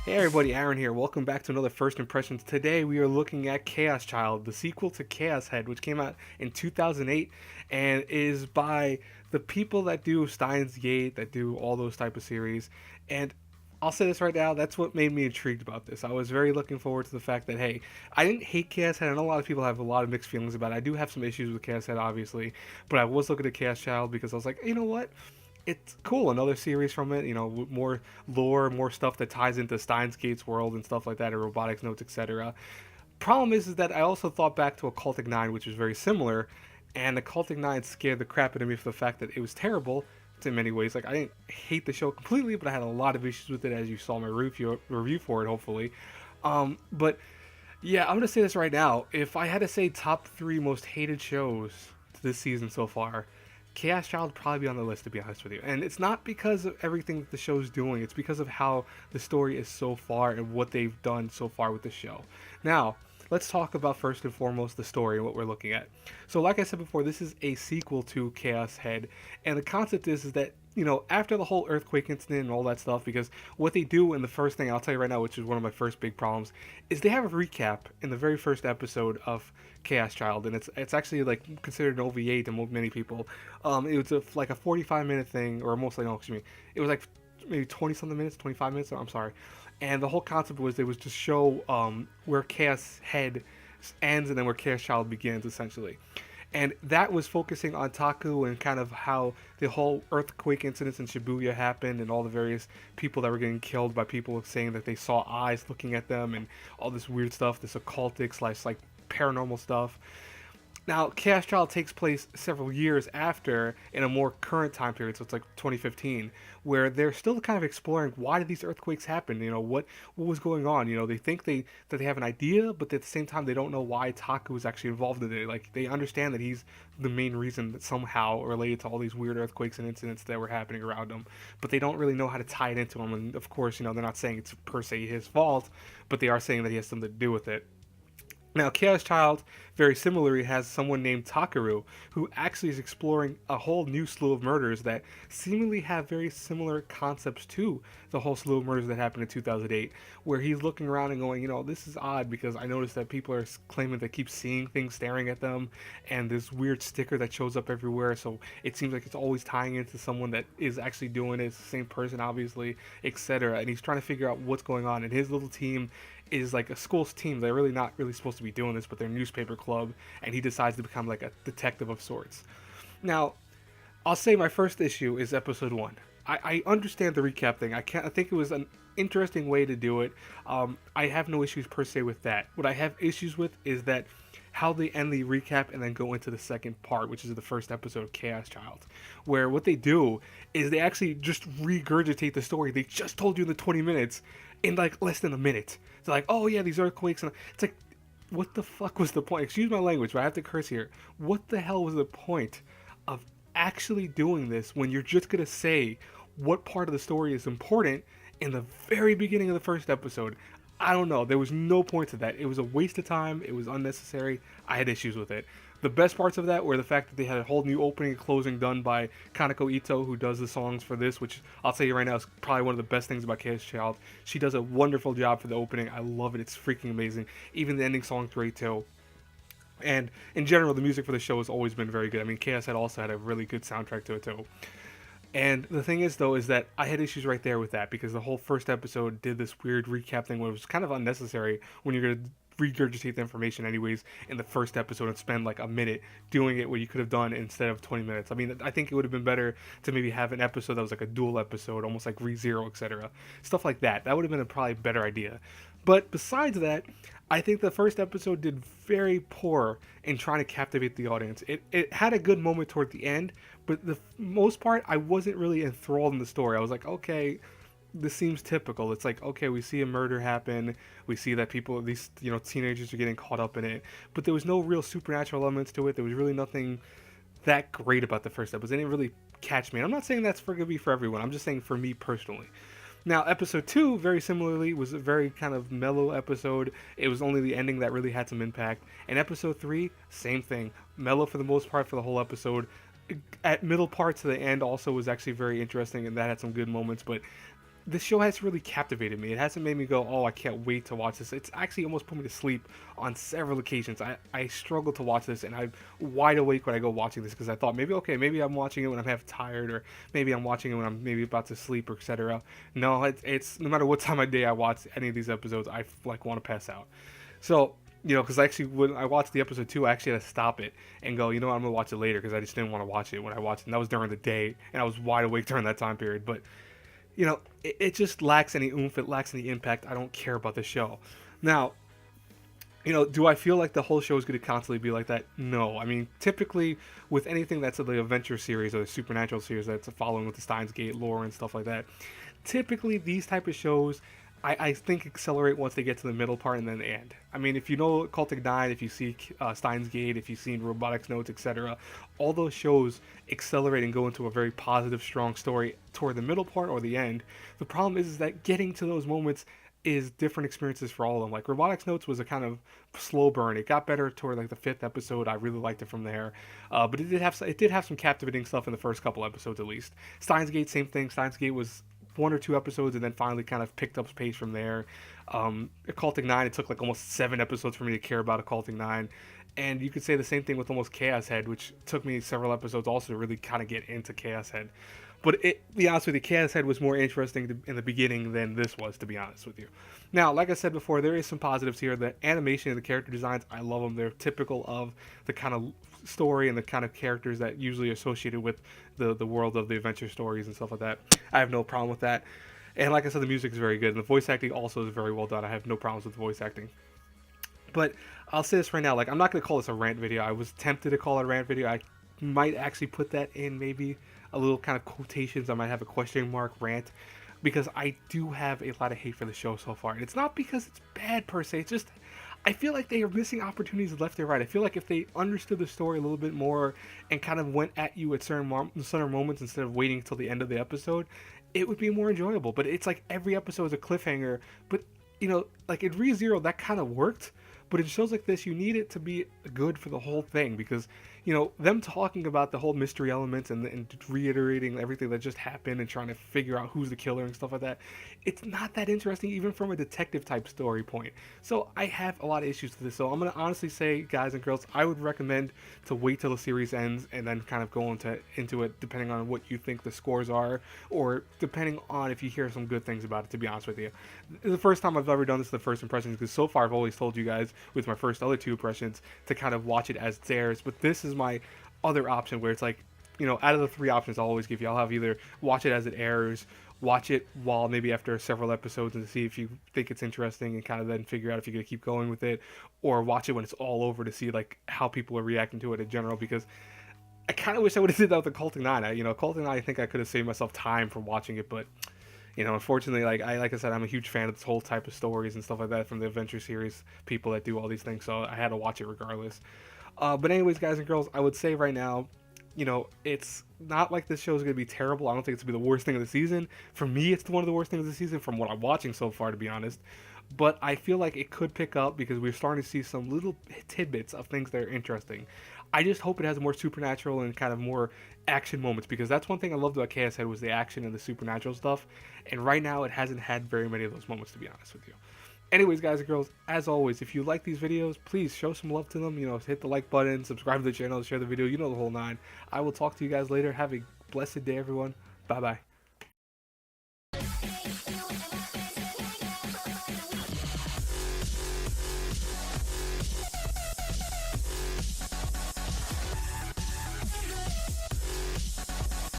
Hey everybody, Aaron here. Welcome back to another First Impressions. Today we are looking at Chaos Child, the sequel to Chaos Head, which came out in 2008 and is by the people that do Steins Gate, that do all those type of series. And I'll say this right now, that's what made me intrigued about this. I was very looking forward to the fact that, hey, I didn't hate Chaos Head. I know a lot of people have a lot of mixed feelings about it. I do have some issues with Chaos Head, obviously, but I was looking at Chaos Child because I was like, you know what? It's cool. Another series from it, with more lore, more stuff that ties into Steins Gate's world and stuff like that, and robotics notes, etc. Problem is that I also thought back to Occultic 9, which was very similar, and Occultic 9 scared the crap out of me for the fact that it was terrible in many ways. Like, I didn't hate the show completely, but I had a lot of issues with it, as you saw my review for it, hopefully. But yeah, I'm gonna say this right now. If I had to say top three most hated shows this season so far, Chaos Child would probably be on the list, to be honest with you. And it's not because of everything that the show's doing, it's because of how the story is so far and what they've done so far with the show. Now, let's talk about first and foremost the story and what we're looking at. So, like I said before, this is a sequel to Chaos Head, and the concept is that after the whole earthquake incident and all that stuff, because what they do in the first thing I'll tell you right now, which is one of my first big problems, is they have a recap in the very first episode of Chaos Child, and it's actually like considered an OVA to many people. It was like a 45-minute thing, or mostly no, excuse me, it was like maybe 20 something minutes, 25 minutes. I'm sorry, and the whole concept was they was to show where Chaos Head ends and then where Chaos Child begins, essentially. And that was focusing on Taku and kind of how the whole earthquake incidents in Shibuya happened and all the various people that were getting killed by people saying that they saw eyes looking at them and all this weird stuff, this occultic slash like paranormal stuff. Now, Chaos Child takes place several years after, in a more current time period, so it's like 2015, where they're still kind of exploring why did these earthquakes happen? What was going on? They think that they have an idea, but at the same time they don't know why Taku is actually involved in it. Like they understand that he's the main reason that somehow related to all these weird earthquakes and incidents that were happening around him, but they don't really know how to tie it into him. And of course, they're not saying it's per se his fault, but they are saying that he has something to do with it. Now, Chaos Child, very similarly, has someone named Takaru, who actually is exploring a whole new slew of murders that seemingly have very similar concepts to the whole slew of murders that happened in 2008, where he's looking around and going, this is odd because I noticed that people are claiming they keep seeing things staring at them, and this weird sticker that shows up everywhere, so it seems like it's always tying into someone that is actually doing it. It's the same person, obviously, etc. And he's trying to figure out what's going on, and his little team is like a school's team. They're really not really supposed to be doing this, but they're a newspaper club, and he decides to become like a detective of sorts. Now, I'll say my first issue is episode one. I understand the recap thing. I think it was an interesting way to do it. I have no issues per se with that. What I have issues with is that how they end the recap and then go into the second part, which is the first episode of Chaos Child, where what they do is they actually just regurgitate the story they just told you in the 20 minutes in like less than a minute. They're like, oh yeah, these earthquakes, and it's like, what the fuck was the point? Excuse my language, but I have to curse here. What the hell was the point of actually doing this when you're just gonna say what part of the story is important in the very beginning of the first episode? I don't know. There was no point to that. It was a waste of time. It was unnecessary. I had issues with it. The best parts of that were the fact that they had a whole new opening and closing done by Kaneko Ito, who does the songs for this, which I'll tell you right now is probably one of the best things about Chaos Child. She does a wonderful job for the opening. I love it. It's freaking amazing. Even the ending song's great too. And in general, the music for the show has always been very good. I mean, Chaos had also had a really good soundtrack to it too. And the thing is, though, is that I had issues right there with that because the whole first episode did this weird recap thing where it was kind of unnecessary when you're going to regurgitate the information anyways in the first episode and spend like a minute doing it what you could have done instead of 20 minutes. I mean, I think it would have been better to maybe have an episode that was like a dual episode, almost like ReZero, etc. Stuff like that. That would have been a probably better idea. But besides that, I think the first episode did very poor in trying to captivate the audience. It had a good moment toward the end, but the most part, I wasn't really enthralled in the story. I was like, okay, this seems typical. It's like, okay, we see a murder happen, we see that people, these teenagers are getting caught up in it, but there was no real supernatural elements to it. There was really nothing that great about the first episode. It didn't really catch me. And I'm not saying that's gonna be for everyone. I'm just saying for me personally. Now, episode 2, very similarly, was a very kind of mellow episode. It was only the ending that really had some impact. And episode 3, same thing. Mellow for the most part for the whole episode. At middle part to the end also was actually very interesting, and that had some good moments, but this show hasn't really captivated me. It hasn't made me go, oh, I can't wait to watch this. It's actually almost put me to sleep on several occasions. I struggle to watch this, and I'm wide awake when I go watching this because I thought maybe, okay, maybe I'm watching it when I'm half tired, or maybe I'm watching it when I'm maybe about to sleep, or etc. No, it's no matter what time of day I watch any of these episodes, I like want to pass out. So, because actually when I watched the episode 2, I actually had to stop it and go, I'm gonna watch it later because I just didn't want to watch it when I watched it. And that was during the day, and I was wide awake during that time period. But it just lacks any oomph. It lacks any impact. I don't care about the show. Now, do I feel like the whole show is going to constantly be like that? No. I mean, typically with anything that's the adventure series or the supernatural series that's following with the Steins Gate lore and stuff like that, typically these type of shows, I think accelerate once they get to the middle part and then the end. I mean, if you know Cultic 9, if you see Steins Gate, if you've seen Robotics Notes, etc., all those shows accelerate and go into a very positive, strong story toward the middle part or the end. The problem is that getting to those moments is different experiences for all of them. Like Robotics Notes was a kind of slow burn. It got better toward like the 5th episode. I really liked it from there, but it did have some captivating stuff in the first couple episodes at least. Steins Gate, same thing. Steins Gate was 1 or 2 episodes and then finally kind of picked up pace from there. Occulting 9, it took like almost 7 episodes for me to care about Occulting 9. And you could say the same thing with almost Chaos Head, which took me several episodes also to really kind of get into Chaos Head. But be honest with you, Chaos Head was more interesting in the beginning than this was, to be honest with you. Now, like I said before, there is some positives here. The animation and the character designs, I love them. They're typical of the kind of story and the kind of characters that usually are associated with the world of the adventure stories and stuff like that. I have no problem with that. And like I said, the music is very good. And the voice acting also is very well done. I have no problems with the voice acting. But I'll say this right now, like, I'm not going to call this a rant video. I was tempted to call it a rant video. I might actually put that in maybe a little kind of quotations. I might have a question mark rant, because I do have a lot of hate for the show so far. And it's not because it's bad per se. It's just I feel like they are missing opportunities left and right. I feel like if they understood the story a little bit more and kind of went at you at certain moments instead of waiting until the end of the episode, it would be more enjoyable. But it's like every episode is a cliffhanger. But like in ReZero, that kind of worked. But in shows like this, you need it to be good for the whole thing, because them talking about the whole mystery elements and reiterating everything that just happened and trying to figure out who's the killer and stuff like that, it's not that interesting even from a detective type story point. So I have a lot of issues with this. So I'm going to honestly say, guys and girls, I would recommend to wait till the series ends and then kind of go into it depending on what you think the scores are, or depending on if you hear some good things about it, to be honest with you. The first time I've ever done this, the first impressions, because so far I've always told you guys with my first other 2 impressions to kind of watch it as it airs, but this is my other option where it's like, out of the 3 options I'll always give you, I'll have either watch it as it airs, watch it while maybe after several episodes and see if you think it's interesting and kind of then figure out if you're going to keep going with it, or watch it when it's all over to see like how people are reacting to it in general, because I kind of wish I would have did that with the Culting 9. Culting 9, I think I could have saved myself time from watching it, but unfortunately, like I said, I'm a huge fan of this whole type of stories and stuff like that from the adventure series people that do all these things, so I had to watch it regardless. But anyways, guys and girls, I would say right now, it's not like this show is going to be terrible. I don't think it's going to be the worst thing of the season. For me, it's one of the worst things of the season from what I'm watching so far, to be honest. But I feel like it could pick up because we're starting to see some little tidbits of things that are interesting. I just hope it has more supernatural and kind of more action moments, because that's one thing I loved about Chaos Head was the action and the supernatural stuff. And right now, it hasn't had very many of those moments, to be honest with you. Anyways, guys and girls, as always, if you like these videos, please show some love to them. Hit the like button, subscribe to the channel, share the video, the whole 9. I will talk to you guys later. Have a blessed day, everyone. Bye-bye.